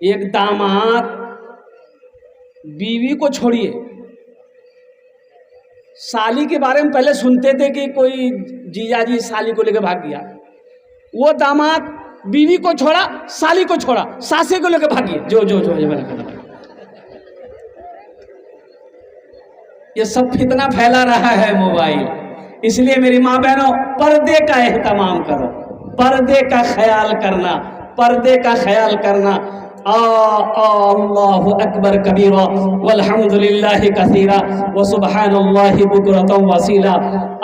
एक दामाद बीवी को छोड़िए, साली के बारे में पहले सुनते थे कि कोई जीजाजी साली को लेकर भाग गया। वो दामाद बीवी को छोड़ा, साली को छोड़ा, सासे को लेकर भागिए। जो जो जो ये मैंने कहा, ये सब फितना फैला रहा है मोबाइल। इसलिए मेरी माँ बहनों, पर्दे का एहतमाम करो, पर्दे का ख्याल करना, पर्दे का ख्याल करना। अल्लाहु अकबर कबीरा वल्हम्दुलिल्लाहि कसीरा व सुब्हानल्लाहि बुकरतम वसीला।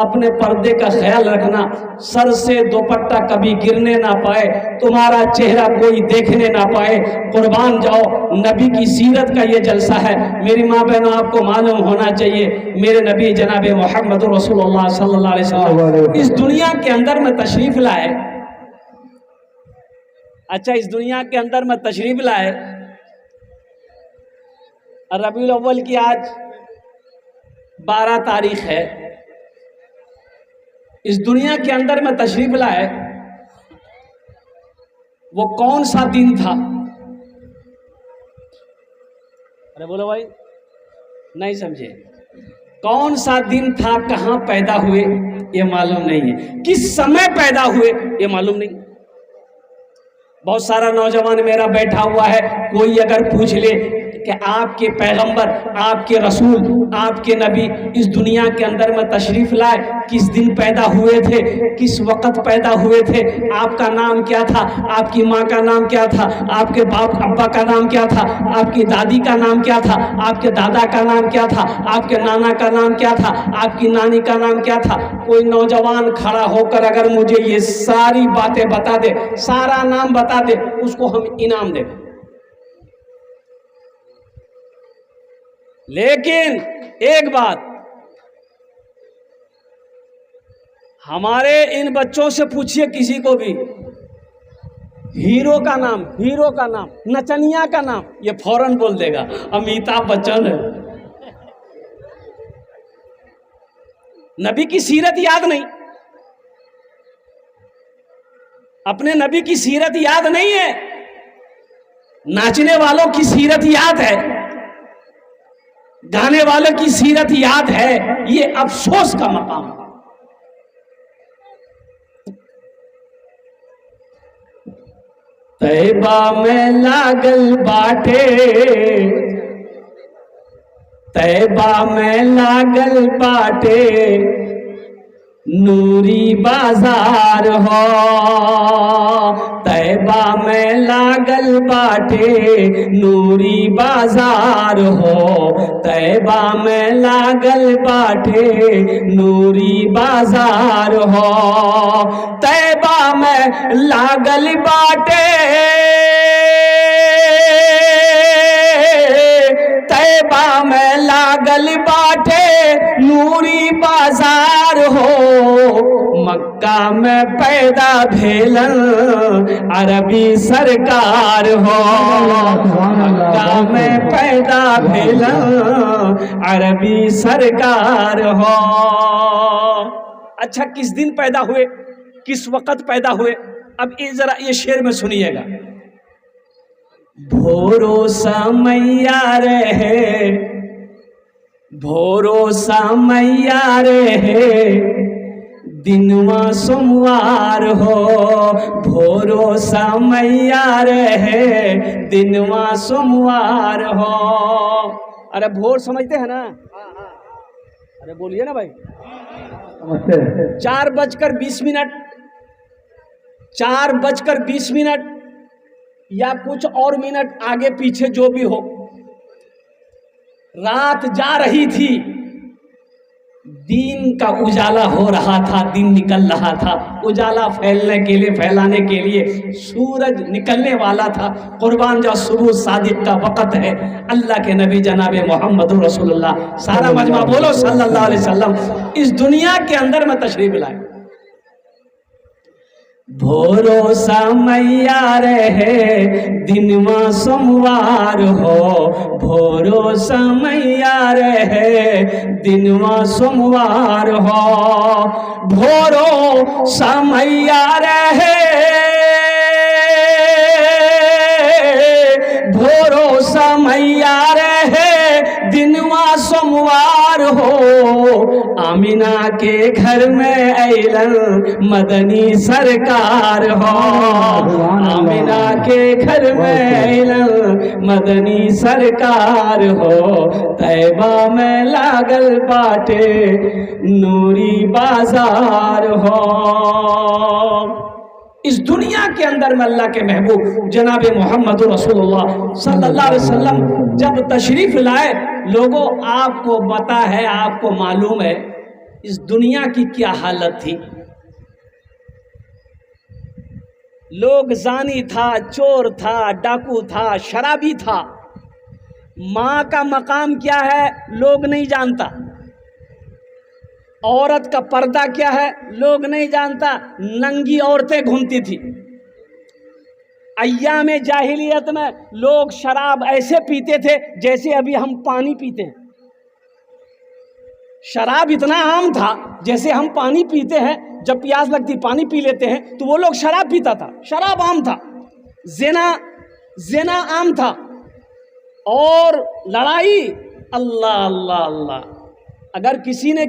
अपने पर्दे का ख्याल रखना, सर से दोपट्टा कभी गिरने ना पाए, तुम्हारा चेहरा कोई देखने ना पाए। कुर्बान जाओ, नबी की सीरत का ये जलसा है। मेरी माँ बहनों, आपको मालूम होना चाहिए, मेरे नबी जनाब मोहम्मद रसूलुल्लाह सल्लल्लाहु अलैहि वसल्लम इस दुनिया के अंदर में तशरीफ लाए। अच्छा, इस दुनिया के अंदर में तशरीफ लाए, रबीउल अव्वल की आज 12 तारीख है। इस दुनिया के अंदर में तशरीफ लाए, वो कौन सा दिन था? अरे बोलो भाई, नहीं समझे। कौन सा दिन था, कहां पैदा हुए ये मालूम नहीं है, किस समय पैदा हुए ये मालूम नहीं। बहुत सारा नौजवान मेरा बैठा हुआ है, कोई अगर पूछ ले कि आपके पैगंबर, आपके रसूल, आपके नबी इस दुनिया के अंदर में तशरीफ लाए, किस दिन पैदा हुए थे, किस वक़्त पैदा हुए थे, आपका नाम क्या था, आपकी माँ का नाम क्या था, आपके बाप अब्बा का नाम क्या था, आपकी दादी का नाम क्या था, आपके दादा का नाम क्या था, आपके नाना का नाम क्या था, आपकी नानी का नाम क्या था। कोई नौजवान खड़ा होकर अगर मुझे ये सारी बातें बता दे, सारा नाम बता दे, उसको हम इनाम दें। लेकिन एक बात, हमारे इन बच्चों से पूछिए किसी को भी, हीरो का नाम, हीरो का नाम, नचनिया का नाम, ये फौरन बोल देगा अमिताभ बच्चन है। नबी की सीरत याद नहीं, अपने नबी की सीरत याद नहीं है, नाचने वालों की सीरत याद है, गाने वालों की सीरत याद है। ये अफसोस का मकाम है। तैबा में लागल बाटे, तैबा में लागल बाटे, नूरी बाजार हो। तैबा में लागल बाटे, नूरी बाजार हो। तैबा में लागल बाटे, नूरी बाजार हो। तैबा में लागल बाटे, तैबा में लागल बाटे, नूरी बाजार हो। मक्का में पैदा भेलन अरबी सरकार हो। मक्का में पैदा भेलन अरबी सरकार हो। अच्छा, किस दिन पैदा हुए, किस वक़्त पैदा हुए? अब ये जरा ये शेर में सुनिएगा। भोरो समैया रहे, भोरो समैया रहे, दिनवा सोमवार हो। भोरो समैया रहे, दिनवा सोमवार हो। अरे भोर समझते हैं ना? अरे बोलिए ना भाई। 4:20, 4:20 या कुछ और मिनट आगे पीछे जो भी हो, रात जा रही थी, दिन का उजाला हो रहा था, दिन निकल रहा था। उजाला फैलने के लिए, फैलाने के लिए सूरज निकलने वाला था। कुर्बान जाओ, सुबह सादिक का वक़्त है। अल्लाह के नबी जनाब मोहम्मद रसूलुल्लाह, सारा मजमा बोलो सल्लल्लाहु अलैहि वसल्लम, इस दुनिया के अंदर में तशरीफ लाए। भोरो समैया रहे, दिनवा सोमवार हो। भोरो समैया रहे, दिनवा सोमवार हो। भोरो समैया रहे, भोरो समैया रहे दिनवा सोमवार हो, आमिना के घर में अइलन मदनी सरकार हो, आमिना के घर में अइलन मदनी सरकार हो, तैबा में लागल बाटे नूरी बाजार हो। इस दुनिया के अंदर में अल्लाह के महबूब जनाब मोहम्मद रसूलुल्लाह सल्लल्लाहु अलैहि वसल्लम जब तशरीफ लाए, लोगों आपको पता है, आपको मालूम है इस दुनिया की क्या हालत थी। लोग जानी था, चोर था, डाकू था, शराबी था। माँ का मकाम क्या है लोग नहीं जानता, औरत का पर्दा क्या है लोग नहीं जानता, नंगी औरतें घूमती थी। अय्याम जाहिलियत में लोग शराब ऐसे पीते थे जैसे अभी हम पानी पीते हैं। शराब इतना आम था जैसे हम पानी पीते हैं, जब प्यास लगती पानी पी लेते हैं, तो वो लोग शराब पीता था। शराब आम था, ज़िना आम था, और लड़ाई अल्लाह अल्लाह अल्लाह। अगर किसी ने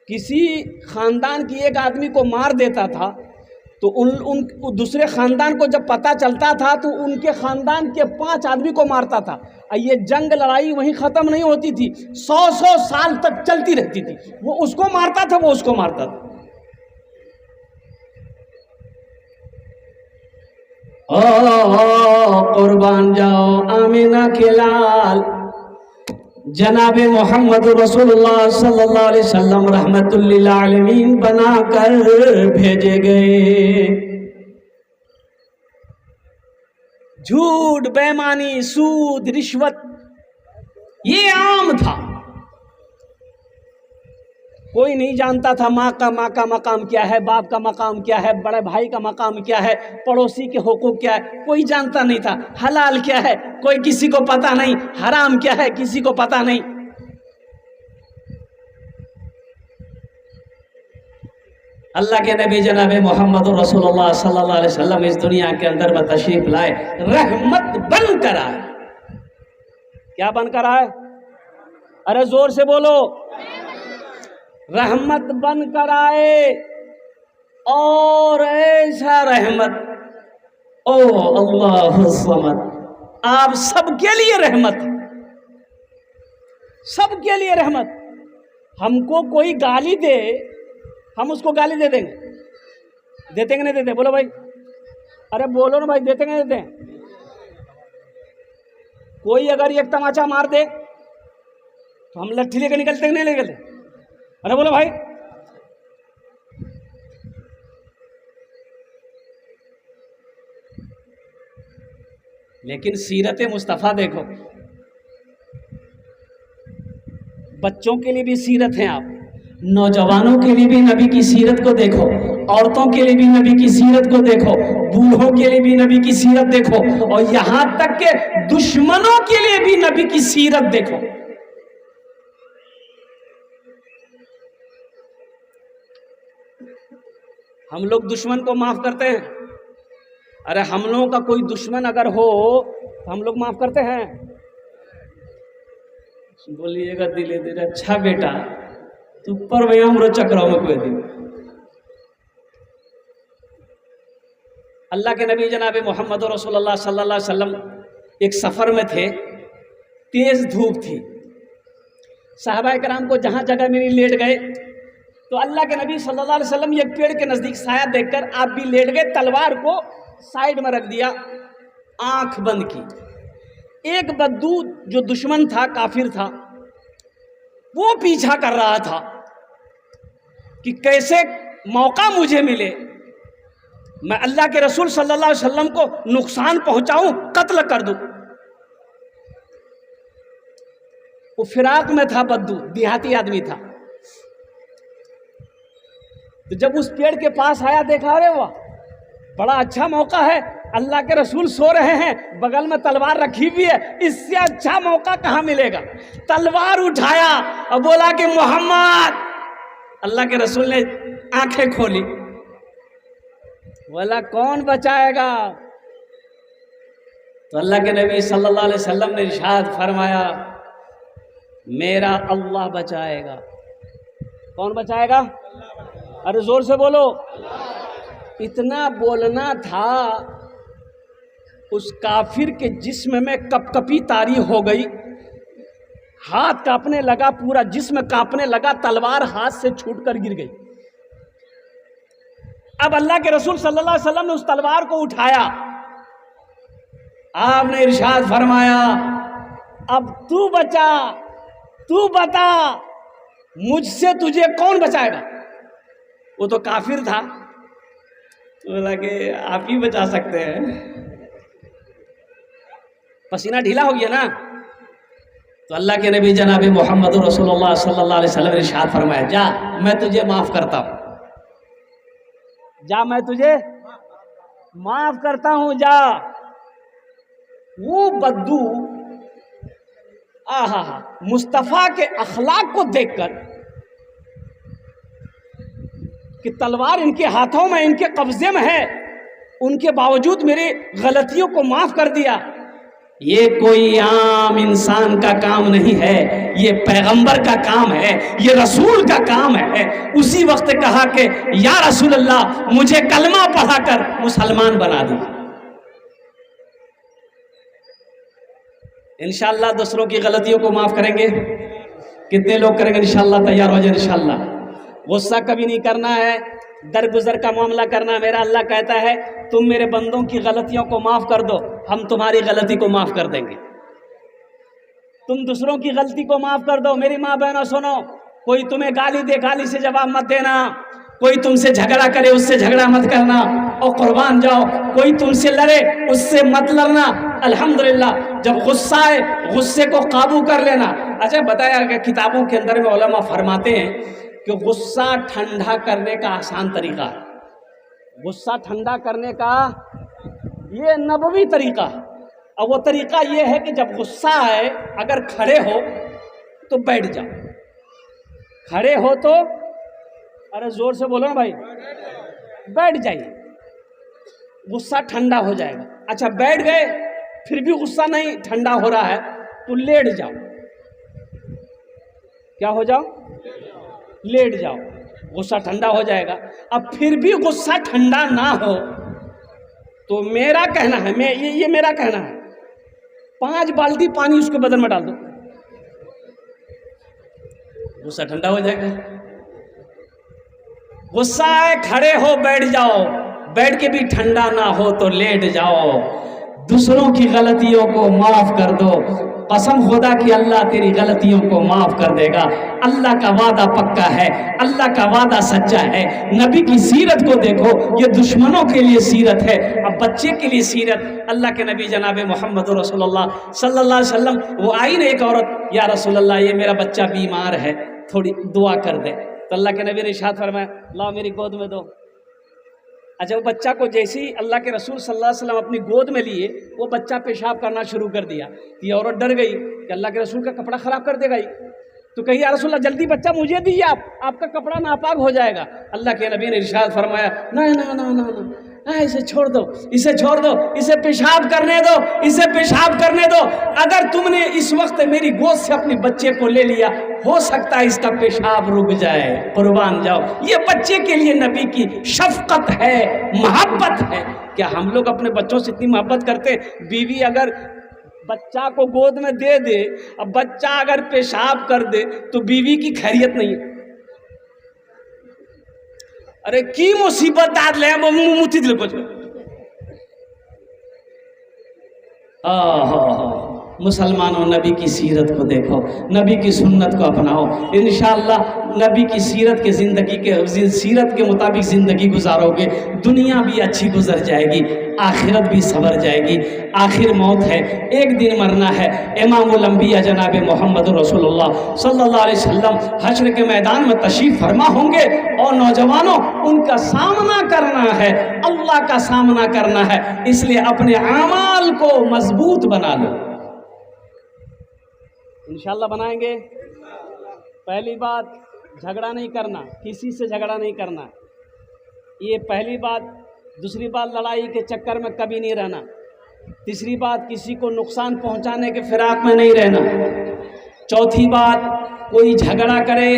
किसी खानदान की एक आदमी को मार देता था तो उन दूसरे खानदान को जब पता चलता था तो उनके खानदान के 5 आदमी को मारता था। ये जंग लड़ाई वहीं ख़त्म नहीं होती थी, 100 साल तक चलती रहती थी। वो उसको मारता था, वो उसको मारता था। ओ कुर्बान जाओ आमिना के लाल जनाब मोहम्मद रसूलुल्लाह सल्लल्लाहु अलैहि वसल्लम रहमतुल लिल आलमीन बनाकर भेजे गए। झूठ, बेईमानी, सूद, रिश्वत ये आम था। कोई नहीं जानता था माँ का मकाम क्या है, बाप का मकाम क्या है, बड़े भाई का मकाम क्या है, पड़ोसी के हुकूक क्या है, कोई जानता नहीं था। हलाल क्या है कोई किसी को पता नहीं, हराम क्या है किसी को पता नहीं। अल्लाह के नबी जनाब मोहम्मद रसूलुल्लाह सल्लल्लाहु अलैहि वसल्लम इस दुनिया के अंदर में तशरीफ लाए, रहमत बनकर आए। क्या बनकर आए? अरे जोर से बोलो, रहमत बनकर आए। और ऐसा रहमत, ओ अल्लाह समद, आप सबके लिए रहमत, सबके लिए रहमत। हमको कोई गाली दे, हम उसको गाली दे देंगे, देते नहीं देते? बोलो भाई, अरे बोलो ना भाई, देते नहीं देते? कोई अगर एक तमाचा मार दे तो हम लट्ठी लेकर निकलते नहीं निकलते? अरे बोलो भाई। लेकिन सीरत मुस्तफ़ा देखो, बच्चों के लिए भी सीरत है, आप नौजवानों के लिए भी नबी की सीरत को देखो, औरतों के लिए भी नबी की सीरत को देखो, बूढ़ों के लिए भी नबी की सीरत देखो, और यहां तक के दुश्मनों के लिए भी नबी की सीरत देखो। हम लोग दुश्मन को माफ करते हैं। अरे हम लोगों का कोई दुश्मन अगर हो तो हम लोग माफ करते हैं? बोलिएगा दिले दिले, अच्छा बेटा तू पर भैया हमरो चक्रों में कोई दिन। अल्लाह के नबी जनाब मोहम्मद रसूलुल्लाह सल्लल्लाहु अलैहि वसल्लम एक सफ़र में थे, तेज़ धूप थी, साहबा कराम को जहाँ जगह मिली लेट गए। तो अल्लाह के नबी सल्लल्लाहु अलैहि वसल्लम एक पेड़ के नज़दीक साया देखकर आप भी लेट गए, तलवार को साइड में रख दिया, आंख बंद की। एक बद्दू जो दुश्मन था, काफिर था, वो पीछा कर रहा था कि कैसे मौका मुझे मिले, मैं अल्लाह के रसूल सल्लल्लाहु अलैहि वसल्लम को नुकसान पहुंचाऊं, कत्ल कर दूं। वो फिराक में था, बद्दू देहाती आदमी था। तो जब उस पेड़ के पास आया, देखा अरे वाह बड़ा अच्छा मौका है, अल्लाह के रसूल सो रहे हैं, बगल में तलवार रखी हुई है, इससे अच्छा मौका कहाँ मिलेगा। तलवार उठाया और बोला कि मोहम्मद। अल्लाह के रसूल ने आंखें खोली, बोला कौन बचाएगा? तो अल्लाह के नबी सल्लल्लाहु अलैहि वसल्लम ने इरशाद फरमाया, मेरा अल्लाह बचाएगा। कौन बचाएगा? अरे जोर से बोलो। इतना बोलना था, उस काफिर के जिस्म में कपकपी तारी हो गई, हाथ कांपने लगा, पूरा जिस्म कांपने लगा, तलवार हाथ से छूटकर गिर गई। अब अल्लाह के रसूल सल्लल्लाहु अलैहि वसल्लम ने उस तलवार को उठाया, आपने इरशाद फरमाया, अब तू बचा, तू बता, मुझसे तुझे कौन बचाएगा? वो तो काफिर था, बोला कि आप ही बचा सकते हैं। पसीना ढीला हो गया ना। तो अल्लाह के नबी जनाब मोहम्मद रसूलुल्लाह सल्लल्लाहु अलैहि वसल्लम ने इरशाद फरमाया, जा मैं तुझे माफ करता हूं, जा मैं तुझे माफ करता हूं, जा। वो बद्दू आहा मुस्तफ़ा के अखलाक को देखकर कि तलवार इनके हाथों में, इनके कब्जे में है, उनके बावजूद मेरे गलतियों को माफ कर दिया। ये कोई आम इंसान का काम नहीं है, ये पैगंबर का काम है, ये रसूल का काम है। उसी वक्त कहा कि या रसूल अल्लाह, मुझे कलमा पढ़ाकर मुसलमान बना दीजिए। इंशाअल्लाह दूसरों की गलतियों को माफ करेंगे। कितने लोग करेंगे? इंशाअल्लाह तैयार हो जाए। इंशाअल्लाह गुस्सा कभी नहीं करना है, दरगुजर का मामला करना। मेरा अल्लाह कहता है, तुम मेरे बंदों की गलतियों को माफ कर दो, हम तुम्हारी गलती को माफ कर देंगे। तुम दूसरों की गलती को माफ कर दो। मेरी माँ बहनों सुनो, कोई तुम्हें गाली दे, गाली से जवाब मत देना। कोई तुमसे झगड़ा करे, उससे झगड़ा मत करना और कुर्बान जाओ। कोई तुमसे लड़े, उससे मत लड़ना। अल्हम्दुलिल्लाह, जब गुस्सा आए, गुस्से को काबू कर लेना। अच्छा बताया कि किताबों के अंदर में उलमा फरमाते हैं कि गुस्सा ठंडा करने का आसान तरीका है। गुस्सा ठंडा करने का ये नबवी तरीका है। और वो तरीका ये है कि जब गुस्सा आए, अगर खड़े हो तो बैठ जाओ। खड़े हो तो, अरे जोर से बोलो ना भाई, बैठ जाइए, गुस्सा ठंडा हो जाएगा। अच्छा बैठ गए, फिर भी गुस्सा नहीं ठंडा हो रहा है, तो लेट जाओ। क्या हो जाओ? लेट जाओ, गुस्सा ठंडा हो जाएगा। अब फिर भी गुस्सा ठंडा ना हो तो मेरा कहना है, ये मेरा कहना है, 5 बाल्टी पानी उसके बदन में डाल दो, गुस्सा ठंडा हो जाएगा। गुस्सा है, खड़े हो बैठ जाओ, बैठ के भी ठंडा ना हो तो लेट जाओ। दूसरों की गलतियों को माफ कर दो। कसम खुदा की अल्लाह तेरी गलतियों को माफ कर देगा। अल्लाह का वादा पक्का है, अल्लाह का वादा सच्चा है। नबी की सीरत को देखो, ये दुश्मनों के लिए सीरत है, अब बच्चे के लिए सीरत। अल्लाह के नबी जनाब मोहम्मद रसूलुल्लाह सल्लल्लाहु अलैहि वसल्लम, वो आई ना एक औरत, या रसूलल्लाह ये मेरा बच्चा बीमार है, थोड़ी दुआ कर दे। तो अल्लाह के नबी ने इरशाद फरमाया, लाओ मेरी गोद में दो। अच्छा वो बच्चा को जैसे ही अल्लाह के रसूल सल्लल्लाहु अलैहि वसल्लम अपनी गोद में लिए, वो बच्चा पेशाब करना शुरू कर दिया। ये औरत डर गई कि अल्लाह के रसूल का कपड़ा खराब कर देगा। तो कही या रसूल अल्लाह, जल्दी बच्चा मुझे दीजिए, आपका कपड़ा नापाक हो जाएगा। अल्लाह के नबी ने इरशाद फरमाया, ना ना ना ना ना, इसे छोड़ दो, इसे छोड़ दो, इसे पेशाब करने दो, इसे पेशाब करने दो। अगर तुमने इस वक्त मेरी गोद से अपने बच्चे को ले लिया, हो सकता है इसका पेशाब रुक जाए, कुर्बान जाओ। ये बच्चे के लिए नबी की शफकत है, मोहब्बत है। क्या हम लोग अपने बच्चों से इतनी मोहब्बत करते? बीवी अगर बच्चा को गोद में दे दे, अब बच्चा अगर पेशाब कर दे तो बीवी की खैरियत नहीं है। अरे की मुसीबत आ ले मुती दिल को। मुसलमानों, नबी की सीरत को देखो, नबी की सुन्नत को अपनाओ। इंशाअल्लाह नबी की सीरत के मुताबिक ज़िंदगी गुजारोगे, दुनिया भी अच्छी गुजर जाएगी, आखिरत भी सवर जाएगी। आखिर मौत है, एक दिन मरना है। इमामुल अंबिया जनाब मोहम्मद रसूलुल्लाह सल्लल्लाहु अलैहि वसल्लम हश्र के मैदान में तशरीफ फरमा होंगे, और नौजवानों उनका सामना करना है, अल्लाह का सामना करना है। इसलिए अपने आमाल को मजबूत बना लो। इंशाअल्लाह बनाएंगे। पहली बात, झगड़ा नहीं करना, किसी से झगड़ा नहीं करना, ये पहली बात। दूसरी बात, लड़ाई के चक्कर में कभी नहीं रहना। तीसरी बात, किसी को नुकसान पहुंचाने के फिराक में नहीं रहना। चौथी बात, कोई झगड़ा करे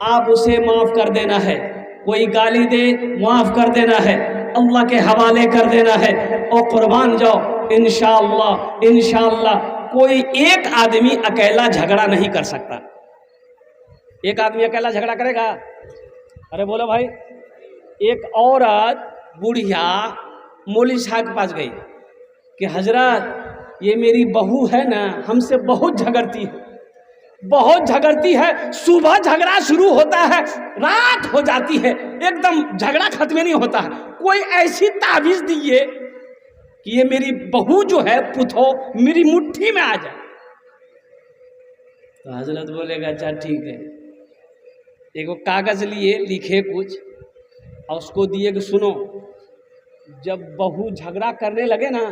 आप उसे माफ़ कर देना है, कोई गाली दे माफ़ कर देना है, अल्लाह के हवाले कर देना है और कुर्बान जाओ। इंशाअल्लाह इंशाअल्लाह कोई एक आदमी अकेला झगड़ा नहीं कर सकता। एक आदमी अकेला झगड़ा करेगा? अरे बोलो भाई। एक औरत बुढ़िया मौलवी साहब के पास गई कि हजरत ये मेरी बहू है ना, हमसे बहुत झगड़ती है, बहुत झगड़ती है। सुबह झगड़ा शुरू होता है, रात हो जाती है, एकदम झगड़ा खत्म नहीं होता है। कोई ऐसी ताबीज दीजिए कि ये मेरी बहू जो है पुथो मेरी मुट्ठी में आ जाए। तो हजरत बोलेगा अच्छा ठीक है। एक कागज लिए, लिखे कुछ और उसको दिए कि सुनो, जब बहू झगड़ा करने लगे ना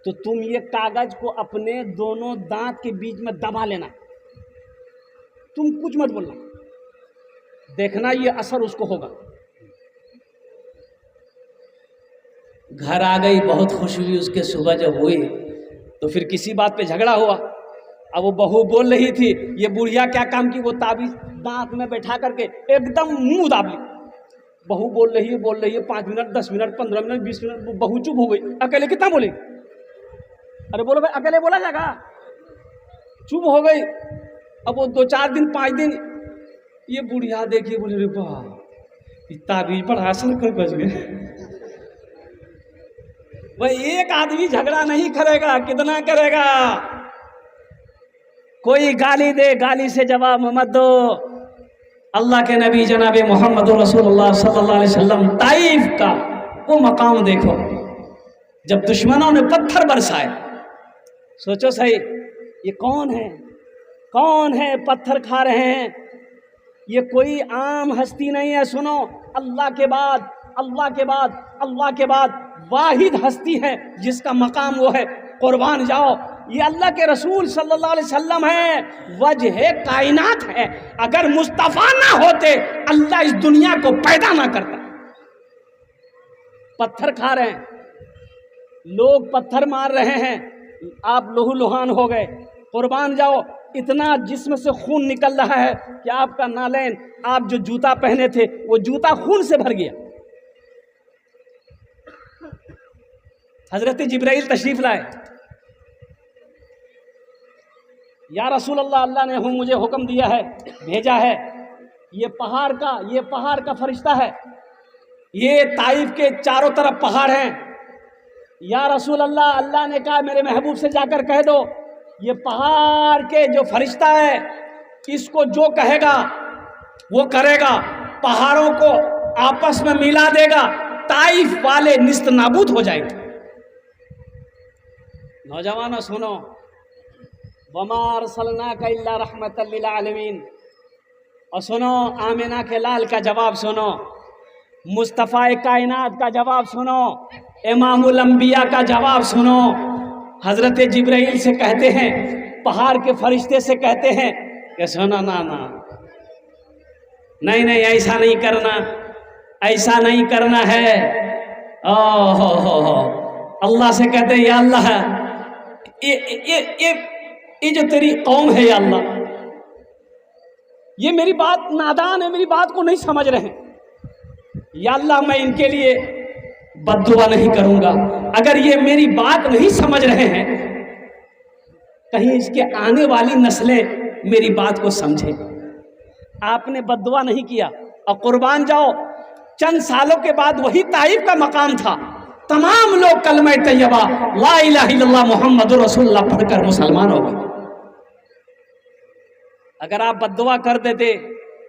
तो तुम ये कागज को अपने दोनों दांत के बीच में दबा लेना, तुम कुछ मत बोलना, देखना ये असर उसको होगा। घर आ गई, बहुत खुश हुई उसके। सुबह जब हुई तो फिर किसी बात पे झगड़ा हुआ। अब वो बहू बोल रही थी, ये बुढ़िया क्या काम की, वो ताबीज दांत में बैठा करके एकदम मुंह दाब ली। बहू बोल रही है 5 मिनट 10 मिनट 15 मिनट 20 मिनट, बहू चुप हो गई। अकेले कितना बोले? अरे बोलो भाई, अकेले बोला जाएगा? चुप हो गई। अब वो 2-4 दिन 5 दिन ये बुढ़िया देखिए, बोले रे वाह ताबीज पर आसन कर बच गए। भाई एक आदमी झगड़ा नहीं करेगा, कितना करेगा? कोई गाली दे, गाली से जवाब मत दो। अल्लाह के नबी जनाब मोहम्मद रसूलुल्लाह सल्लल्लाहु अलैहि वसल्लम ताइफ का वो मकाम देखो, जब दुश्मनों ने पत्थर बरसाए। सोचो सही, ये कौन है, कौन है पत्थर खा रहे हैं? ये कोई आम हस्ती नहीं है। सुनो, अल्लाह के बाद अल्लाह के बाद अल्लाह के बाद वाहिद हस्ती है जिसका मकाम वो है कुर्बान जाओ। ये अल्लाह के रसूल सल्लल्लाहु अलैहि वसल्लम है, वजह कायनात है। अगर मुस्तफ़ा ना होते अल्लाह इस दुनिया को पैदा ना करता। पत्थर खा रहे हैं लोग, पत्थर मार रहे हैं, आप लोहू लुहान हो गए, कुर्बान जाओ। इतना जिस्म से खून निकल रहा है कि आपका नालैन, आप जो जूता पहने थे वो जूता खून से भर गया। हजरत जिब्राइल तशरीफ लाए, या रसूल अल्लाह, अल्लाह ने मुझे हुक्म दिया है, भेजा है, ये पहाड़ का फरिश्ता है, ये ताइफ के चारों तरफ पहाड़ हैं। या रसूल अल्लाह, अल्लाह ने कहा मेरे महबूब से जाकर कह दो, ये पहाड़ के जो फरिश्ता है इसको जो कहेगा वो करेगा, पहाड़ों को आपस में मिला देगा, ताइफ वाले निस्त नाबूद हो जाएंगे। नौजवानों सुनो, वमा अरसलनाका इल्ला रहमतल लिल आलमीन। और सुनो, आमिना के लाल का जवाब सुनो, मुस्तफ़ा कायनात का जवाब सुनो, इमामुल अंबिया का जवाब सुनो। हजरत जिब्राइल से कहते हैं, पहाड़ के फरिश्ते से कहते हैं कि सुनो ना, नहीं ऐसा नहीं करना, ऐसा नहीं करना है। हो अल्लाह से कहते हैं, या अल्लाह ये जो तेरी कौम है, या अल्लाह ये मेरी बात नादान है, मेरी बात को नहीं समझ रहे हैं। या अल्लाह मैं इनके लिए बद्दुआ नहीं करूंगा। अगर ये मेरी बात नहीं समझ रहे हैं, कहीं इसके आने वाली नस्लें मेरी बात को समझे। आपने बद्दुआ नहीं किया और कुर्बान जाओ। चंद सालों के बाद वही ताइफ का मकाम था, तमाम लोग कलमा तैयबा ला इलाहा इल्लल्लाह मुहम्मदुर रसूलुल्लाह पढ़कर मुसलमान हो गए। अगर आप बद्दुआ कर देते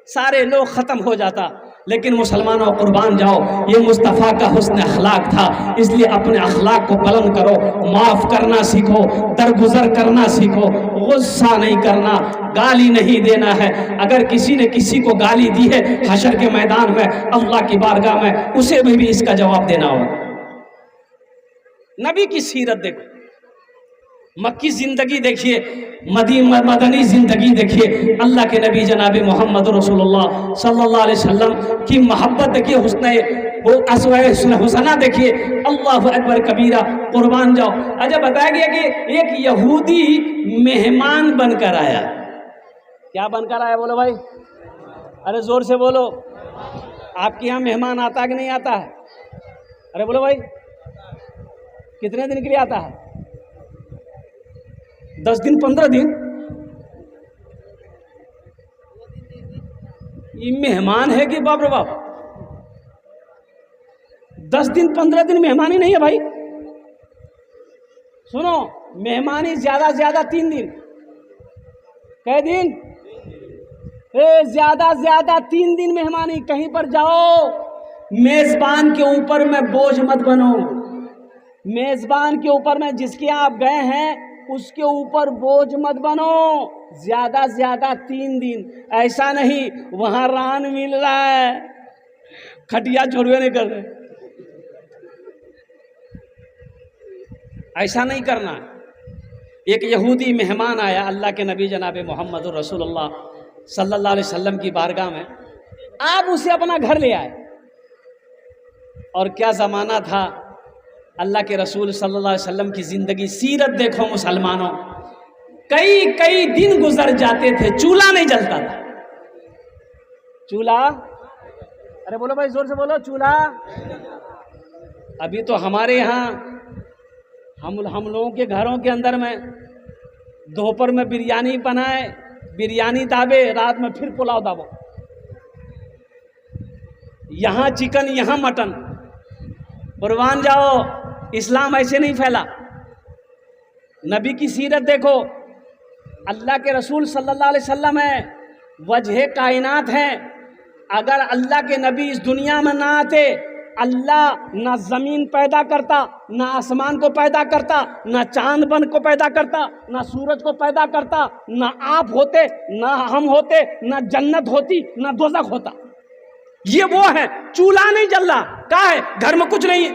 सारे लोग खत्म हो जाता। लेकिन मुसलमानों कुर्बान जाओ, ये मुस्तफ़ा का हुस्न अखलाक था, इसलिए अपने अखलाक को बुलंद करो, माफ़ करना सीखो, दरगुजर करना सीखो, गुस्सा नहीं करना, गाली नहीं देना है। अगर किसी ने किसी को गाली दी है हशर के मैदान में, अल्लाह की बारगाह में, उसे भी इसका जवाब देना होगा। नबी की सीरत देखो, मक्की ज़िंदगी देखिए, मदनी ज़िंदगी देखिए, अल्लाह के नबी जनाब मोहम्मद रसूलुल्लाह सल्लल्लाहु अलैहि वसल्लम की मोहब्बत देखिए, हुस्न वो अस्वाए हुसना देखिए, अल्लाह अकबर कबीरा, कुर्बान जाओ। अच्छा, बताया गया कि एक यहूदी मेहमान बनकर आया। क्या बनकर आया बोलो भाई? अरे जोर से बोलो। आपके यहाँ मेहमान आता है कि नहीं आता है? अरे बोलो भाई, कितने दिन के लिए आता है? 10 दिन 15 दिन? ये मेहमान है कि बाप रे बाप? 10 दिन 15 दिन मेहमानी नहीं है भाई। सुनो, मेहमानी ज्यादा ज्यादा 3 दिन। कै दिन? ज्यादा ज्यादा 3 दिन मेहमानी। कहीं पर जाओ, मेजबान के ऊपर में बोझ मत बनो। मेजबान के ऊपर में, जिसके आप गए हैं उसके ऊपर बोझ मत बनो। ज्यादा ज्यादा 3 दिन। ऐसा नहीं वहां रान मिल रहा है, खटिया छोड़वे नहीं कर रहे, ऐसा नहीं करना। एक यहूदी मेहमान आया अल्लाह के नबी जनाब मोहम्मद रसूलुल्लाह सल्लल्लाहु अलैहि वसल्लम की बारगाह में। आप उसे अपना घर ले आए, और क्या ज़माना था। अल्लाह के रसूल सल्लल्लाहु अलैहि वसल्लम की ज़िंदगी, सीरत देखो मुसलमानों। कई कई दिन गुजर जाते थे, चूल्हा नहीं जलता था। चूल्हा, अरे बोलो भाई, जोर से बोलो, चूल्हा। अभी तो हमारे यहाँ हम लोगों के घरों के अंदर में दोपहर में बिरयानी बनाए, बिरयानी दाबे, रात में फिर पुलाव दाबो। यहाँ चिकन, यहाँ मटन। कुर्बान जाओ, इस्लाम ऐसे नहीं फैला। नबी की सीरत देखो, अल्लाह के रसूल सल्लल्लाहु अलैहि वसल्लम है, वजह कायनात हैं। अगर अल्लाह के नबी इस दुनिया में ना आते, अल्लाह ना ज़मीन पैदा करता, ना आसमान को पैदा करता, ना चांद बन को पैदा करता, ना सूरज को पैदा करता, ना आप होते, ना हम होते, ना जन्नत होती, ना दोज़ख होता। ये वो है, चूल्हा नहीं जल रहा, क्या है घर में? कुछ नहीं है,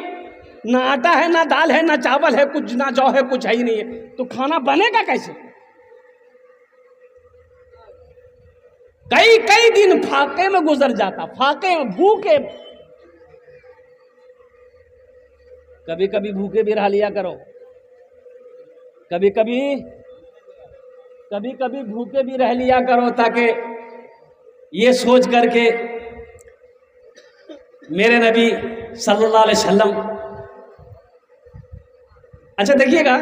ना आटा है, ना दाल है, ना चावल है, कुछ ना जौ है, कुछ है ही नहीं है, तो खाना बनेगा कैसे? कई कई दिन फाके में गुजर जाता, फाके में, भूखे। कभी कभी भूखे भी रह लिया करो, कभी कभी भूखे भी रह लिया करो, ताकि ये सोच करके मेरे नबी सल्लल्लाहु अलैहि वसल्लम। अच्छा देखिएगा,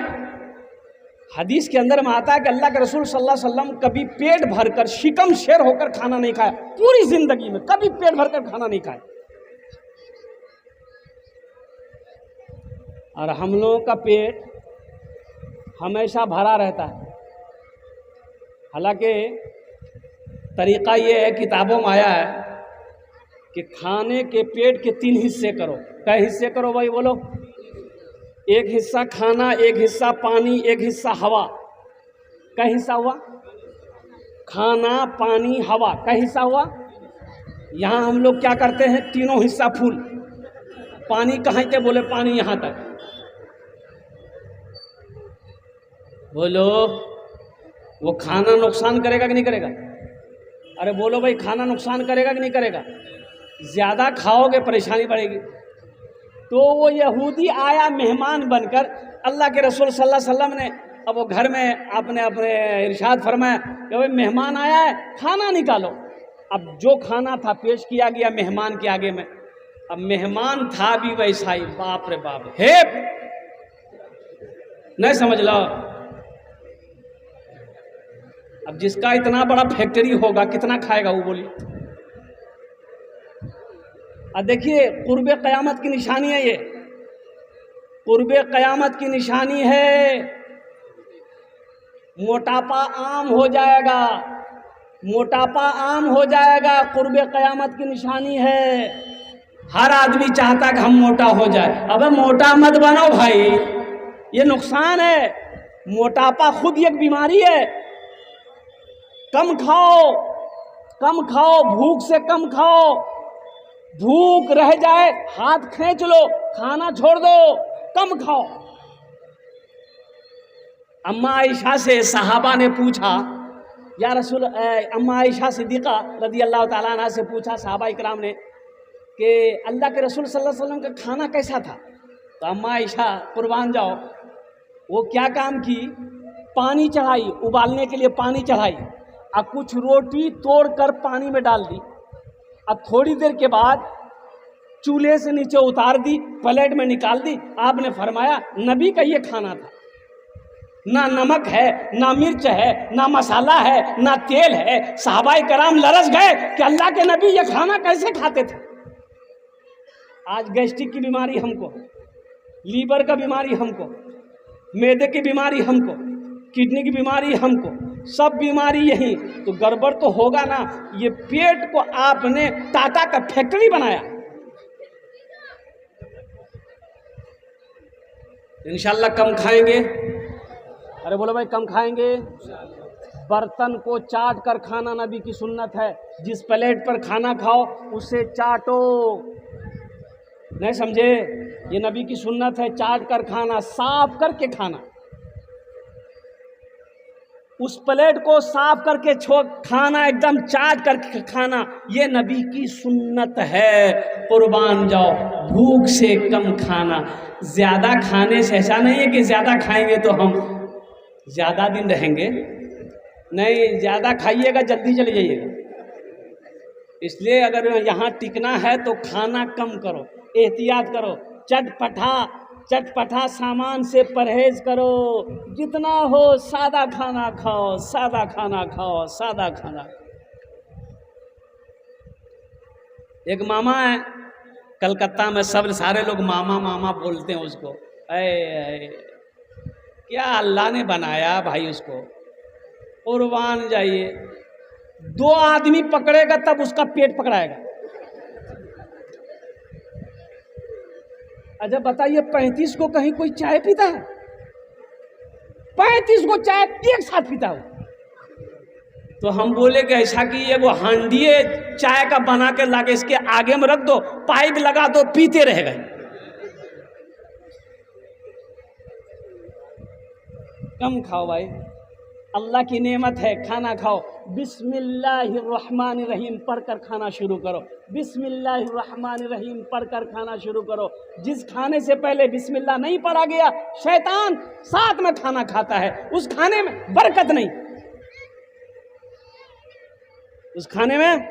हदीस के अंदर में आता है कि अल्लाह के रसूल सल्लल्लाहु अलैहि वसल्लम कभी पेट भरकर, शिकम शेर होकर खाना नहीं खाया। पूरी जिंदगी में कभी पेट भरकर खाना नहीं खाया। और हम लोगों का पेट हमेशा भरा रहता है। हालांकि तरीक़ा ये है, किताबों में आया है कि खाने के पेट के 3 हिस्से करो। क्या हिस्से करो भाई बोलो? एक हिस्सा खाना, एक हिस्सा पानी, एक हिस्सा हवा। क्या हिस्सा हुआ? खाना, पानी, हवा। क्या हिस्सा हुआ? यहाँ हम लोग क्या करते हैं, तीनों हिस्सा फुल। पानी कहाँ के? बोले पानी यहाँ तक। बोलो, वो खाना नुकसान करेगा कि नहीं करेगा? अरे बोलो भाई, खाना नुकसान करेगा कि नहीं करेगा? ज़्यादा खाओगे परेशानी बढ़ेगी। तो वो यहूदी आया मेहमान बनकर, अल्लाह के रसूल सल्लल्लाहु अलैहि वसल्लम ने, अब वो घर में आपने अपने इरशाद फरमाया कि भाई मेहमान आया है, खाना निकालो। अब जो खाना था पेश किया गया मेहमान के आगे में। अब मेहमान था भी वैसा ही, बाप रे बाप, हे नहीं समझ लो। अब जिसका इतना बड़ा फैक्ट्री होगा, कितना खाएगा वो? बोलिए। अब देखिए, कुर्ब क़यामत की निशानी है ये, कुर्ब क़यामत की निशानी है। मोटापा आम हो जाएगा, मोटापा आम हो जाएगा, कुर्ब क़यामत की निशानी है। हर आदमी चाहता कि हम मोटा हो जाए। अबे मोटा मत बनो भाई, ये नुकसान है। मोटापा खुद एक बीमारी है। कम खाओ, कम खाओ, भूख से कम खाओ। भूख रह जाए हाथ खींच लो, खाना छोड़ दो, कम खाओ। अम्मा आयशा से सहाबा ने पूछा, या रसूल, अम्मा आयशा सिद्दीक़ा रज़ी अल्लाह ताला अन्हा से पूछा सहाबा इकराम ने कि अल्लाह के रसूल सल्लल्लाहु अलैहि वसल्लम का खाना कैसा था। तो अम्मा आयशा कुर्बान जाओ, वो क्या काम की, पानी चढ़ाई, उबालने के लिए पानी चढ़ाई, और कुछ रोटी तोड़ कर पानी में डाल दी, अब थोड़ी देर के बाद चूल्हे से नीचे उतार दी, प्लेट में निकाल दी। आपने फरमाया नबी का ये खाना था, ना नमक है, ना मिर्च है, ना मसाला है, ना तेल है। सहाबाए कराम लरस गए कि अल्लाह के नबी ये खाना कैसे खाते थे। आज गैस्ट्रिक की बीमारी हमको, लीवर का बीमारी हमको, मैदे की बीमारी हमको, किडनी की बीमारी हमको, सब बीमारी यही। तो गड़बड़ तो होगा ना। ये पेट को आपने टाटा का फैक्ट्री बनाया। इंशाल्लाह कम खाएंगे। अरे बोलो भाई कम खाएंगे। बर्तन को चाट कर खाना नबी की सुन्नत है। जिस प्लेट पर खाना खाओ उसे चाटो। नहीं समझे, ये नबी की सुन्नत है, चाट कर खाना, साफ करके खाना। उस प्लेट को साफ करके छोड़ खाना, एकदम चाट करके खाना, ये नबी की सुन्नत है। कुर्बान जाओ, भूख से कम खाना। ज़्यादा खाने से ऐसा नहीं है कि ज़्यादा खाएंगे तो हम ज़्यादा दिन रहेंगे, नहीं, ज़्यादा खाइएगा जल्दी चले जाइएगा। इसलिए अगर यहाँ टिकना है तो खाना कम करो, एहतियात करो, चटपटा सामान से परहेज करो। जितना हो सादा खाना खाओ, सादा खाना खाओ, सादा खाना। एक मामा है कलकत्ता में, सब सारे लोग मामा मामा बोलते हैं उसको। क्या अल्लाह ने बनाया भाई उसको, कुर्बान जाइए। 2 आदमी पकड़ेगा तब उसका पेट पकड़ाएगा। अच्छा बताइए, 35 को कहीं कोई चाय पीता है? 35 को चाय एक साथ पीता हो। तो हम बोले कि ऐसा कि ये वो हांडिए चाय का बना के लाके इसके आगे में रख दो, पाइप लगा दो, पीते रहेगा। कम खाओ भाई, अल्लाह की नेमत है, खाना खाओ। बिस्मिल्लाहिर्रहमानिर्रहीम पढ़कर खाना शुरू करो। बिस्मिल्लाहिर्रहमानिर्रहीम पढ़कर खाना शुरू करो। जिस खाने से पहले बिस्मिल्लाह नहीं पढ़ा गया, शैतान साथ में खाना खाता है, उस खाने में बरकत नहीं। उस खाने में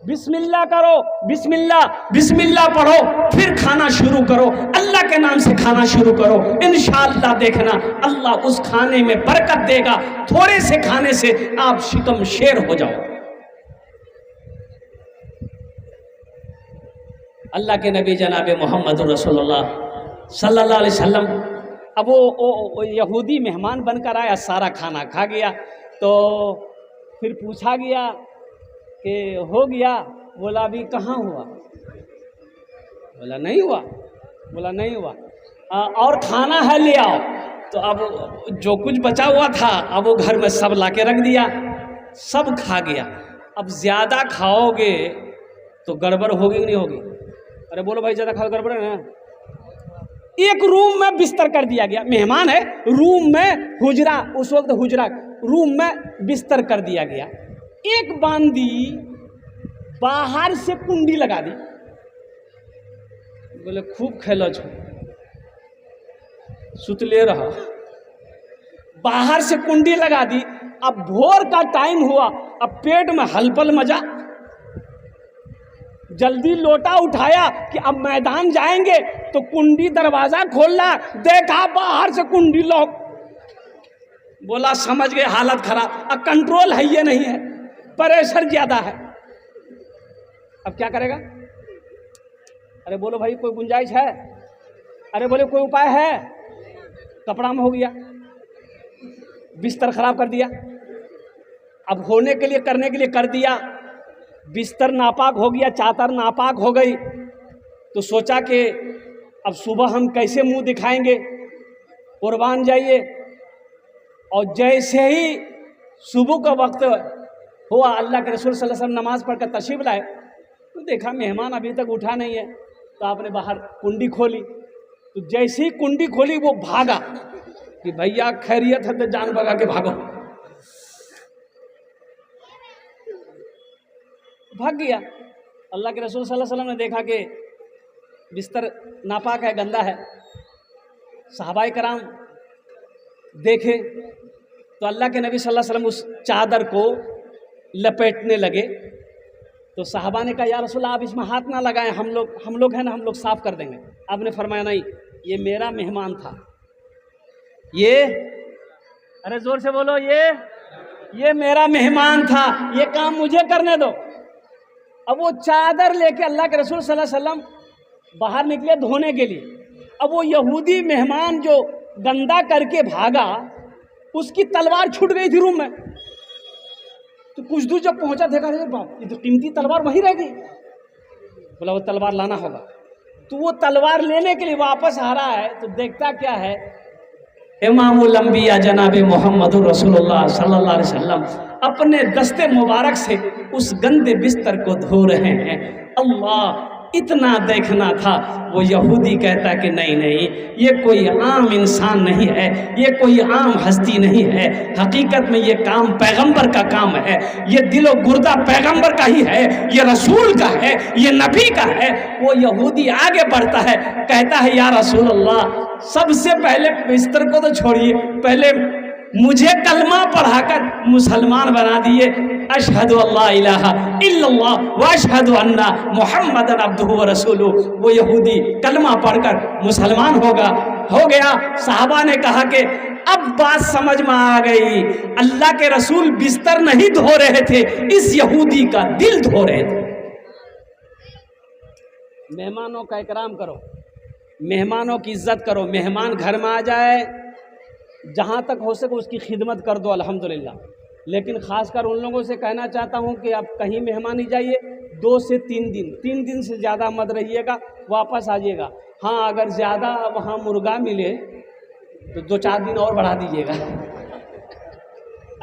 बिस्मिल्लाह करो, बिस्मिल्लाह पढ़ो, फिर खाना शुरू करो। अल्लाह के नाम से खाना शुरू करो, इंशाअल्लाह देखना अल्लाह उस खाने में बरकत देगा। थोड़े से खाने से आप शिकम शेर हो जाओ। अल्लाह के नबी जनाब मोहम्मद रसूलुल्लाह सल्लल्लाहु अलैहि वसल्लम, अब वो यहूदी मेहमान बनकर आया, सारा खाना खा गया। तो फिर पूछा गया कि हो गया? बोला अभी कहाँ हुआ? बोला नहीं हुआ। बोला नहीं हुआ, और खाना है ले आओ। तो अब जो कुछ बचा हुआ था अब वो घर में सब लाके रख दिया, सब खा गया। अब ज़्यादा खाओगे तो गड़बड़ होगी कि नहीं होगी? अरे बोलो भाई, ज़्यादा खाओ गड़बड़ है ना। एक रूम में बिस्तर कर दिया गया, मेहमान है, रूम में हुजरा, उस वक्त हुजरा, रूम में बिस्तर कर दिया गया। एक बांदी बाहर से कुंडी लगा दी। बोले खूब खेलो छो, सुतले रहा। बाहर से कुंडी लगा दी। अब भोर का टाइम हुआ, अब पेट में हलपल मजा, जल्दी लोटा उठाया कि अब मैदान जाएंगे। तो कुंडी दरवाजा खोला, देखा बाहर से कुंडी लॉक। बोला समझ गए हालत खराब, अब कंट्रोल है ये नहीं है, प्रेशर ज्यादा है, अब क्या करेगा? अरे बोलो भाई कोई गुंजाइश है? अरे बोले कोई उपाय है? कपड़ा में हो गया, बिस्तर खराब कर दिया। अब होने के लिए करने के लिए कर दिया, बिस्तर नापाक हो गया, चादर नापाक हो गई। तो सोचा कि अब सुबह हम कैसे मुंह दिखाएंगे, कुर्बान जाइए। और जैसे ही सुबह का वक्त हुआ, अल्लाह के रसूल सल्लल्लाहु अलैहि वसल्लम नमाज पढ़कर तशरीफ लाए, तो देखा मेहमान अभी तक उठा नहीं है। तो आपने बाहर कुंडी खोली, तो जैसे ही कुंडी खोली वो भागा कि भैया खैरियत है तो जान भगा के भागो। भाग गया। अल्लाह के रसूल सल्लल्लाहु अलैहि वसल्लम ने देखा कि बिस्तर नापाक है, गंदा है। सहाबाए कराम देखे तो अल्लाह के नबी सल्लल्लाहु अलैहि वसल्लम उस चादर को लपेटने लगे। तो साहबा ने कहा या रसूल आप इसमें हाथ ना लगाएं, हम लोग हैं ना, हम लोग साफ कर देंगे। आपने फरमाया नहीं, ये मेरा मेहमान था, ये अरे जोर से बोलो, ये मेरा मेहमान था, ये काम मुझे करने दो। अब वो चादर लेके अल्लाह के रसूल सल्लल्लाहु अलैहि वसल्लम बाहर निकले धोने के लिए। अब वो यहूदी मेहमान जो गंदा करके भागा, उसकी तलवार छूट गई थी रूम में। तो कुछ दूर जब पहुंचा देखा, अरे बाप, ये तो कीमती तलवार वहीं रह गई। बोला वो तलवार लाना होगा। तो वो तलवार लेने के लिए वापस आ रहा है तो देखता क्या है, इमामुल अंबिया जनाब मोहम्मद रसूलुल्लाह सल्लल्लाहु अलैहि वसल्लम अपने दस्ते मुबारक से उस गंदे बिस्तर को धो रहे हैं। अल्लाह, इतना देखना था। वो यहूदी कहता कि नहीं नहीं, ये कोई आम इंसान नहीं है, ये कोई आम हस्ती नहीं है, हकीकत में ये काम पैगंबर का काम है, ये दिलो गुर्दा पैगंबर का ही है, ये रसूल का है, ये नबी का है। वो यहूदी आगे बढ़ता है, कहता है या रसूल अल्लाह, सबसे पहले बिस्तर को तो छोड़िए, पहले मुझे कलमा पढ़ाकर मुसलमान बना दिए। अशहदु अल्ला इलाहा इल्लल्लाह व अशहदु अन्ना मुहम्मदन अब्दुहु व रसूलुहु। वो यहूदी कलमा पढ़कर मुसलमान हो गया। साहबा ने कहा कि अब बात समझ में आ गई, अल्लाह के रसूल बिस्तर नहीं धो रहे थे, इस यहूदी का दिल धो रहे थे। मेहमानों का इकराम करो, मेहमानों की इज्जत करो। मेहमान घर में आ जाए, जहाँ तक हो सके उसकी खिदमत कर दो, अल्हम्दुलिल्लाह। लेकिन ख़ासकर उन लोगों से कहना चाहता हूँ कि आप कहीं मेहमानी जाइए 2 से 3 दिन से ज़्यादा मत रहिएगा, वापस आ जाइएगा। हाँ, अगर ज़्यादा वहाँ मुर्गा मिले तो 2-4 दिन और बढ़ा दीजिएगा,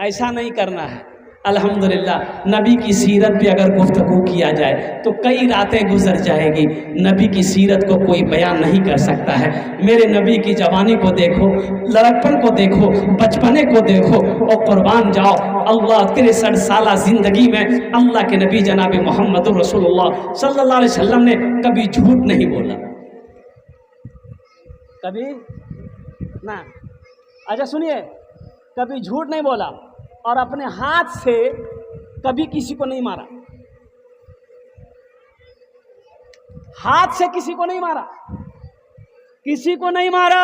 ऐसा नहीं करना है। अल्हम्दुलिल्लाह, नबी की सीरत पे अगर गुफ्तगू किया जाए तो कई रातें गुजर जाएगी। नबी की सीरत को कोई बयान नहीं कर सकता है। मेरे नबी की जवानी को देखो, लड़कपन को देखो, बचपने को देखो और कुर्बान जाओ। अल्लाह 63 साल जिंदगी में अल्लाह के नबी जनाब मोहम्मद रसूलुल्लाह सल्लल्लाहु अलैहि वसल्लम ने कभी झूठ नहीं बोला, कभी ना। अच्छा सुनिए, कभी झूठ नहीं बोला और अपने हाथ से कभी किसी को नहीं मारा, हाथ से किसी को नहीं मारा, किसी को नहीं मारा।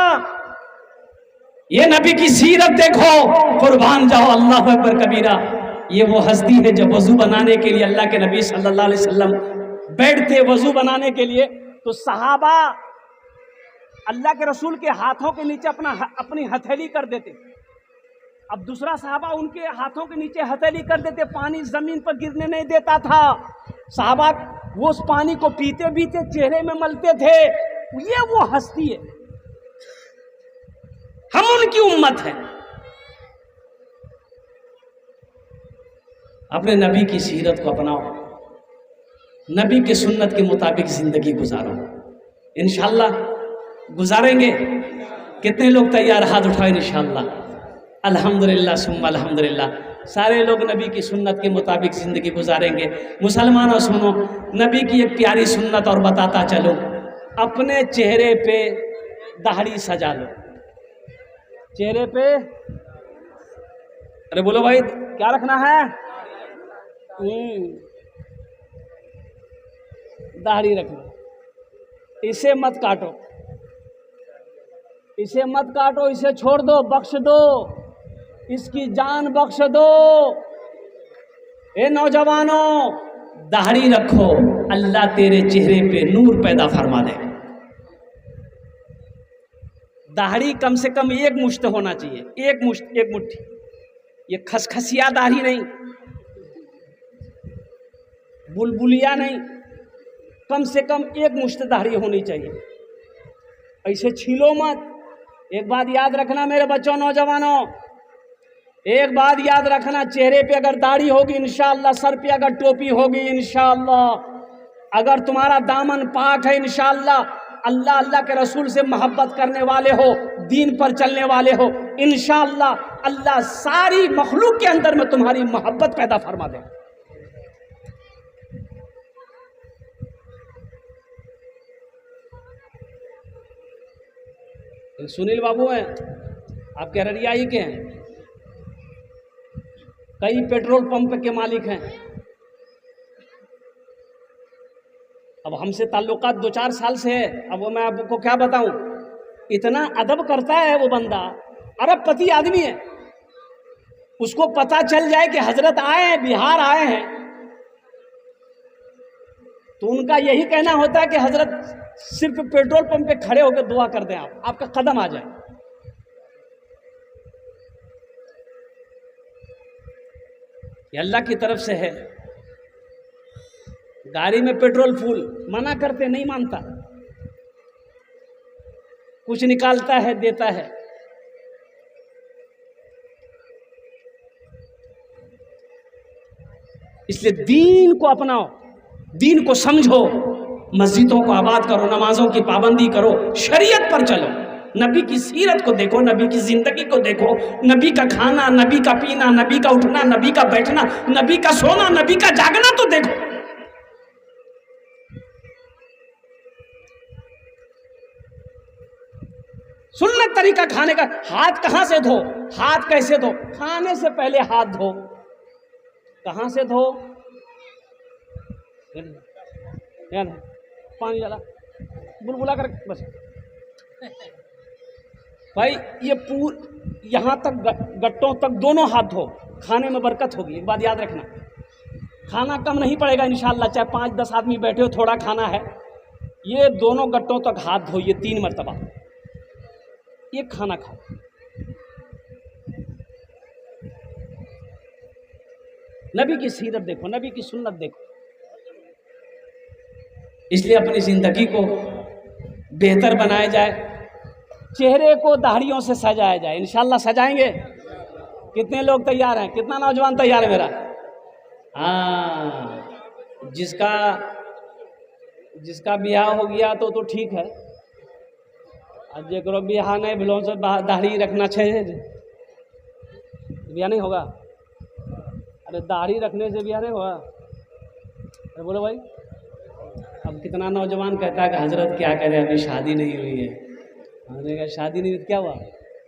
ये नबी की सीरत देखो, कुर्बान जाओ, अल्लाह अकबर कबीरा। ये वो हस्ती है जो वजू बनाने के लिए अल्लाह के नबी सल्लल्लाहु अलैहि वसल्लम बैठते वजू बनाने के लिए, तो सहाबा अल्लाह के रसूल के हाथों के नीचे अपनी हथेली कर देते। अब दूसरा सहाबा उनके हाथों के नीचे हथेली कर देते, पानी जमीन पर गिरने नहीं देता था। सहाबा वो उस पानी को पीते पीते चेहरे में मलते थे। ये वो हस्ती है, हम उनकी उम्मत है। अपने नबी की सीरत को अपनाओ, नबी के सुन्नत के मुताबिक जिंदगी गुजारो। इंशाअल्लाह गुजारेंगे। कितने लोग तैयार, हाथ उठाओ इंशाअल्लाह। अल्हम्दुलिल्लाह सुम्मा अल्हम्दुलिल्लाह। सारे लोग नबी की सुन्नत के मुताबिक ज़िंदगी गुजारेंगे। मुसलमानों सुनो, नबी की एक प्यारी सुन्नत और बताता चलो। अपने चेहरे पे दाढ़ी सजा लो, चेहरे पे, अरे बोलो भाई क्या रखना है? दाढ़ी रखना। इसे मत काटो, इसे मत काटो, इसे छोड़ दो, बख्श दो, इसकी जान बख्श दो। ए नौजवानों, दाढ़ी रखो, अल्लाह तेरे चेहरे पे नूर पैदा फरमा दे। दाढ़ी कम से कम 1 मुश्त होना चाहिए, 1 मुश्त, 1 मुट्ठी। ये खसखसिया दाढ़ी नहीं, बुलबुलिया नहीं, कम से कम 1 मुश्त दाढ़ी होनी चाहिए। ऐसे छीलो मत। एक बात याद रखना मेरे बच्चों, नौजवानों, एक बात याद रखना, चेहरे पे अगर दाढ़ी होगी इंशाअल्लाह, सर पे अगर टोपी होगी इंशाअल्लाह, अगर तुम्हारा दामन पाक है इंशाअल्लाह, अल्लाह के रसूल से मोहब्बत करने वाले हो, दीन पर चलने वाले हो, इंशाअल्लाह अल्लाह सारी मखलूक के अंदर में तुम्हारी मोहब्बत पैदा फरमा दे। सुनील बाबू हैं, आपके अररिया ही के हैं, कई पेट्रोल पंप के मालिक हैं। अब हमसे ताल्लुकात 2-4 साल से है। अब वो मैं आपको क्या बताऊं, इतना अदब करता है वो बंदा, अरबपति आदमी है। उसको पता चल जाए कि हजरत आए हैं, बिहार आए हैं, तो उनका यही कहना होता है कि हजरत सिर्फ पेट्रोल पंप पे खड़े होकर दुआ कर दें, आपका कदम आ जाए। ये अल्लाह की तरफ से है। गाड़ी में पेट्रोल फुल, मना करते नहीं मानता, कुछ निकालता है देता है। इसलिए दीन को अपनाओ, दीन को समझो, मस्जिदों को आबाद करो, नमाजों की पाबंदी करो, शरीयत पर चलो, नबी की सीरत को देखो, नबी की जिंदगी को देखो, नबी का खाना, नबी का पीना, नबी का उठना, नबी का बैठना, नबी का सोना, नबी का जागना तो देखो। सुन्नत तरीका खाने का। हाथ कहां से धो, हाथ कैसे धो, खाने से पहले हाथ धो। कहां से धो, पानी डाला, बुलबुला कर बस भाई, ये यहां तक गट्टों तक दोनों हाथ धो, खाने में बरकत होगी। एक बात याद रखना, खाना कम नहीं पड़ेगा इंशाअल्लाह, चाहे 5-10 आदमी बैठे हो, थोड़ा खाना है, ये दोनों गट्टों तक हाथ धो, ये 3 मरतबा ये खाना खाओ। नबी की सीरत देखो, नबी की सुन्नत देखो। इसलिए अपनी जिंदगी को बेहतर बनाया जाए, चेहरे को दाढ़ियों से सजाया जाए। इंशाअल्लाह सजाएंगे। कितने लोग तैयार हैं, कितना नौजवान तैयार है मेरा? हाँ, जिसका ब्याह हो गया तो ठीक है, अब जेकरो ब्याह नहीं भेलो से दाढ़ी रखना चाहिए, ब्याह नहीं होगा। अरे दाढ़ी रखने से ब्याह नहीं होगा। अरे बोलो भाई, अब कितना नौजवान कहता है कि हजरत क्या करें, अभी शादी नहीं हुई है। हमने कहा शादी नहीं हुई तो क्या हुआ?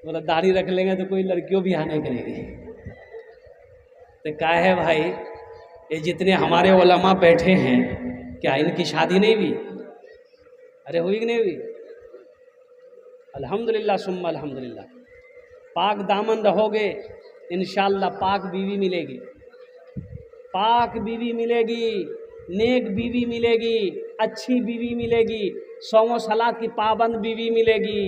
बोला दाढ़ी रख लेंगे तो कोई लड़कियों ब्याह नहीं करेगी। तो क्या है भाई, ये जितने हमारे उलमा बैठे हैं, क्या इनकी शादी नहीं हुई? अरे हुई कि नहीं हुई? अल्हम्दुलिल्लाह सुम्मा अल्हम्दुलिल्लाह। पाक दामन रहोगे, इंशाअल्लाह पाक बीवी मिलेगी, पाक बीवी मिलेगी, नेक बीवी मिलेगी, अच्छी बीवी मिलेगी, सौमो सलात की पाबंद बीवी मिलेगी।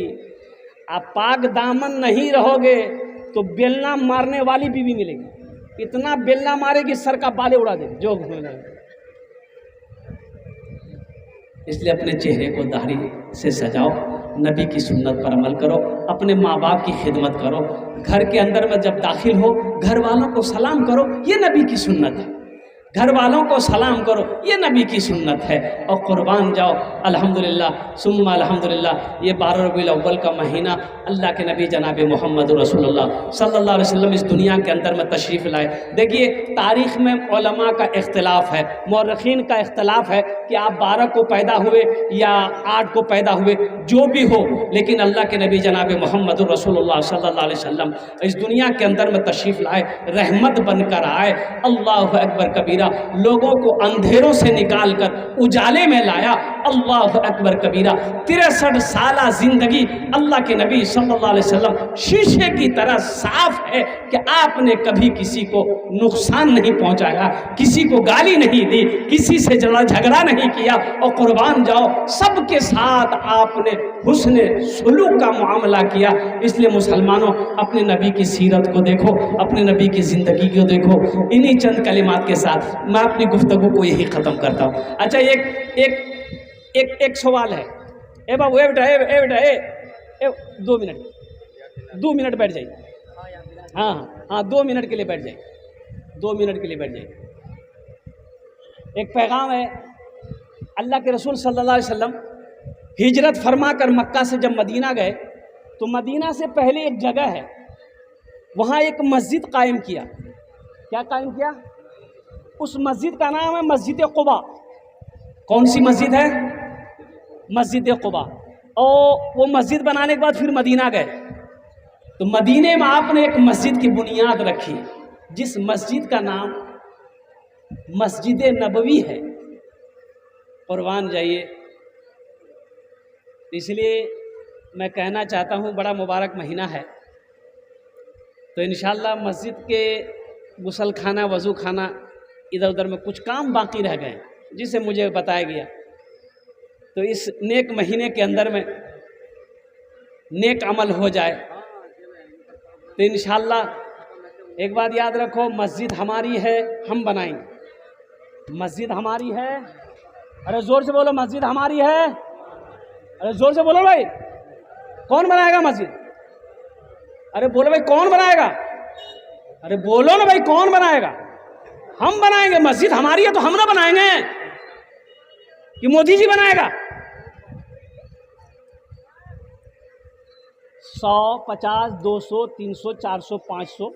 आप पाक दामन नहीं रहोगे तो बेलना मारने वाली बीवी मिलेगी, इतना बेलना मारेगी सर का बाले उड़ा देगी जो घूमने। इसलिए अपने चेहरे को दाढ़ी से सजाओ, नबी की सुन्नत पर अमल करो, अपने माँ बाप की खिदमत करो, घर के अंदर में जब दाखिल हो घर वालों को सलाम करो, ये नबी की सुन्नत है। घर वालों को सलाम करो, ये नबी की सुन्नत है। और कुर्बान जाओ, अल्हम्दुलिल्लाह सुम्मा अल्हम्दुलिल्लाह। ये 12 रबीउल अव्वल का महीना अल्लाह के नबी जनाब मोहम्मद रसूलुल्लाह सल्लल्लाहु अलैहि वसल्लम इस दुनिया के अंदर में तशरीफ़ लाए। देखिए तारीख़ में उलमा का इख्तिलाफ है, मौरख़ीन का इख्तिलाफ है कि आप 12 को पैदा हुए या 8 को पैदा हुए, जो भी हो, लेकिन अल्लाह के नबी जनाब मोहम्मद रसूलुल्लाह सल्लल्लाहु अलैहि वसल्लम इस दुनिया के अंदर में तशरीफ़ लाए, रहमत बनकर आए। अल्लाह अकबर कबीरा, लोगों को अंधेरों से निकालकर उजाले में लाया। अल्लाह अकबर कबीरा, 63 साला जिंदगी अल्लाह के नबी सल्लल्लाहु अलैहि वसल्लम शीशे की तरह साफ है कि आपने कभी किसी को नुकसान नहीं पहुंचाया, किसी को गाली नहीं दी, किसी से झगड़ा नहीं किया। और कुर्बान जाओ, सबके साथ आपने हुस्न सुलूक का मामला किया। इसलिए मुसलमानों, अपने नबी की सीरत को देखो, अपने नबी की ज़िंदगी को देखो। इन्हीं चंद कलिमात के साथ मैं अपनी गुफ्तगू को यही ख़त्म करता हूँ। अच्छा, एक सवाल है। ए बाबू, ए बेटा, 2 मिनट बैठ जाइए। हाँ, 2 मिनट के लिए बैठ जाइए, 2 मिनट के लिए बैठ जाइए। एक पैगाम है, अल्लाह के रसूल सल्लल्लाहु अलैहि वसल्लम हिजरत फरमा कर मक्का से जब मदीना गए, तो मदीना से पहले एक जगह है, वहाँ एक मस्जिद कायम किया। क्या कायम किया? उस मस्जिद का नाम है मस्जिद क़ुबा। कौन सी मस्जिद है? मस्जिद क़ुबा। और वो मस्जिद बनाने के बाद फिर मदीना गए, तो मदीने में आपने एक मस्जिद की बुनियाद रखी, जिस मस्जिद का नाम मस्जिद नबवी है। कुर्बान जाइए। इसलिए मैं कहना चाहता हूँ, बड़ा मुबारक महीना है, तो इंशाअल्लाह मस्जिद के गुसल खाना, वज़ू खाना, इधर उधर में कुछ काम बाकी रह गए जिसे मुझे बताया गया, तो इस नेक महीने के अंदर में नेक अमल हो जाए। तो इंशाअल्लाह एक बात याद रखो, मस्जिद हमारी है, हम बनाएंगे। मस्जिद हमारी है, अरे जोर से बोलो, मस्जिद हमारी है, अरे जोर से बोलो भाई, कौन बनाएगा मस्जिद? अरे बोलो भाई, कौन बनाएगा? अरे बोलो ना भाई, कौन बनाएगा? हम बनाएंगे। मस्जिद हमारी है तो हम ना बनाएंगे कि मोदी जी बनाएगा? 100, 50, 200, 300, 400, 500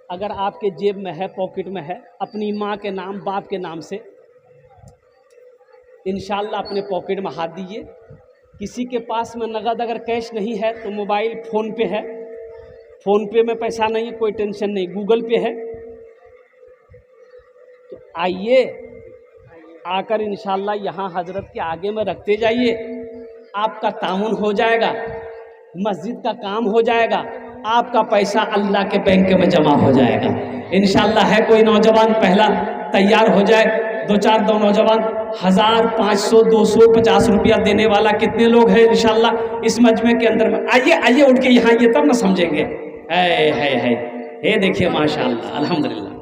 अगर आपके जेब में है, पॉकेट में है, अपनी माँ के नाम, बाप के नाम से इंशाअल्लाह अपने पॉकेट में हाथ दीजिए। किसी के पास में नगद अगर कैश नहीं है तो मोबाइल फ़ोन पे है, फ़ोन पे में पैसा नहीं है, कोई टेंशन नहीं, गूगल पे है। तो आइए, आकर इंशाअल्लाह यहाँ हजरत के आगे में रखते जाइए, आपका ताउन हो जाएगा, मस्जिद का काम हो जाएगा, आपका पैसा अल्लाह के बैंक में जमा हो जाएगा इंशाअल्लाह। है कोई नौजवान पहला तैयार हो जाए, दो नौजवान 1000, 500, 200, 50 रुपया देने वाला कितने लोग हैं इंशाअल्लाह इस मजमे के अंदर में? आइए आइए, उठ के यहाँ ये तब ना समझेंगे। है ये देखिए माशाअल्लाह, अल्हम्दुलिल्लाह।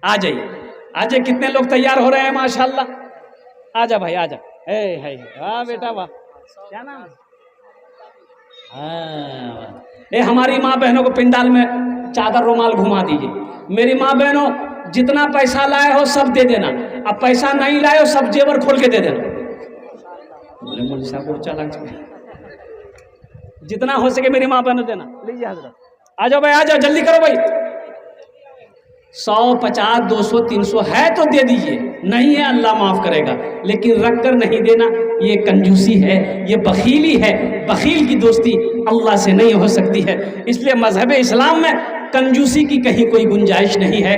आ जाइए आ जाइए, कितने लोग तैयार हो रहे हैं माशाअल्लाह। आजा भाई आजा। है वाह बेटा वाह, क्या नाम है? हाँ, ये हमारी माँ बहनों को पिंडाल में चादर रुमाल घुमा दीजिए। मेरी माँ बहनों, जितना पैसा लाए हो सब दे देना, अब पैसा नहीं लाए हो सब जेवर खोल के दे देना। जितना हो सके मेरी माँ बहनों देना। लीजिए हजरत, आ जाओ भाई, आ जाओ, जल्दी करो भाई। 100, 50, 200, 300 है तो दे दीजिए, नहीं है अल्लाह माफ़ करेगा, लेकिन रख कर नहीं देना, ये कंजूसी है, ये बखीली है। बखील की दोस्ती अल्लाह से नहीं हो सकती है, इसलिए मजहब इस्लाम में कंजूसी की कहीं कोई गुंजाइश नहीं है।